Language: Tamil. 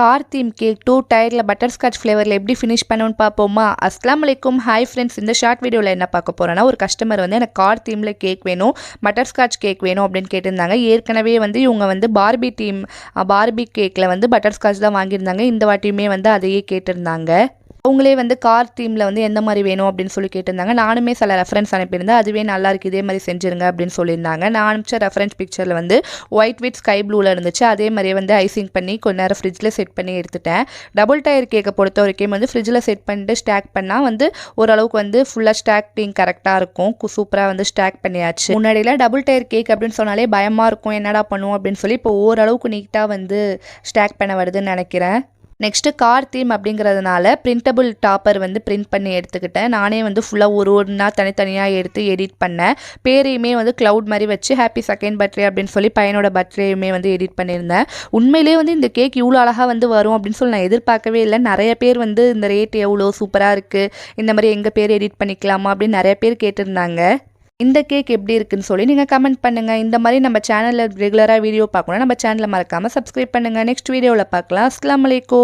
கார் தீம் கேக் 2 டயரில் பட்டர்ஸ்காட்ச் ஃப்ளேவரில் எப்படி ஃபினிஷ் பண்ணணும்னு பார்ப்போமா? அஸ்ஸலாமு அலைக்கும். ஹாய் ஃப்ரெண்ட்ஸ், இந்த ஷார்ட் வீடியோவில் என்ன பார்க்க போகிறேன்னா, ஒரு கஸ்டமர் வந்து எனக்கு கார் தீமில் கேக் வேணும், பட்டர்ஸ்காட்ச் கேக் வேணும் அப்படின்னு கேட்டிருந்தாங்க. ஏற்கனவே வந்து இவங்க வந்து பார்பி கேக்கில் வந்து பட்டர்ஸ்காட்ச் தான் வாங்கியிருந்தாங்க. இந்த வாட்டியுமே வந்து அதையே கேட்டிருந்தாங்க. அவங்களே வந்து கார் தீமில் வந்து எந்த மாதிரி வேணும் அப்படின்னு சொல்லி கேட்டிருந்தாங்க. நானுமே சில ரெஃபரன்ஸ் அனுப்பியிருந்தேன். அதுவே நல்லா இருக்குது, இதே மாதிரி செஞ்சுருங்க அப்படின்னு சொல்லியிருந்தாங்க. நான் அனுப்பிச்ச ரெஃபரன்ஸ் பிக்சரில் வந்து ஒயிட் வித் ஸ்கை ப்ளூவில் இருந்துச்சு. அதே மாதிரியே வந்து ஐசிங் பண்ணி கொஞ்ச நேரம் ஃப்ரிட்ஜில் செட் பண்ணி எடுத்துட்டேன். டபுள் டயர் கேக்கை பொறுத்த வரைக்கும் வந்து ஃப்ரிட்ஜில் செட் பண்ணிட்டு ஸ்டாக் பண்ணால் வந்து ஓரளவுக்கு வந்து ஃபுல்லாக ஸ்டாக்கிங் கரெக்டாக இருக்கும். சூப்பராக வந்து ஸ்டாக் பண்ணியாச்சு. முன்னாடியில் டபுள் டயர் கேக் அப்படின்னு சொன்னாலே பயமாக இருக்கும், என்னடா பண்ணுவோம் அப்படின்னு சொல்லி. இப்போ ஓரளவுக்கு நீட்டாக வந்து ஸ்டாக் பண்ண வருதுன்னு நினைக்கிறேன். நெக்ஸ்ட்டு கார் தீம் அப்படிங்கிறதுனால பிரிண்டபிள் டாப்பர் வந்து பிரிண்ட் பண்ணி எடுத்துக்கிட்டேன். நானே வந்து ஃபுல்லாக ஒன்றா தனித்தனியாக எடுத்து எடிட் பண்ணேன். பேரையுமே வந்து க்ளவுட் மாதிரி வச்சு ஹாப்பி செகண்ட் பர்த்டே அப்படின்னு சொல்லி பையனோட பர்த்டேயுமே வந்து எடிட் பண்ணியிருந்தேன். உண்மையிலே வந்து இந்த கேக் இவ்வளோ அழகாக வந்து வரும் அப்படின்னு சொல்லி நான் எதிர்பார்க்கவே இல்லை. நிறைய பேர் வந்து இந்த ரேட் எவ்வளோ சூப்பராக இருக்குது, இந்த மாதிரி எங்கள் பேர் எடிட் பண்ணிக்கலாமா அப்படின்னு நிறைய பேர் கேட்டிருந்தாங்க. இந்த கேக் எப்படி இருக்குன்னு சொல்லி நீங்கள் கமெண்ட் பண்ணுங்கள். இந்த மாதிரி நம்ம சேனலில் ரெகுலராக வீடியோ பார்க்கணும், நம்ம சேனலை மறக்காமல் சப்ஸ்கிரைப் பண்ணுங்கள். நெக்ஸ்ட் வீடியோவில் பார்க்கலாம். அஸ்ஸலாமு அலைக்கும்.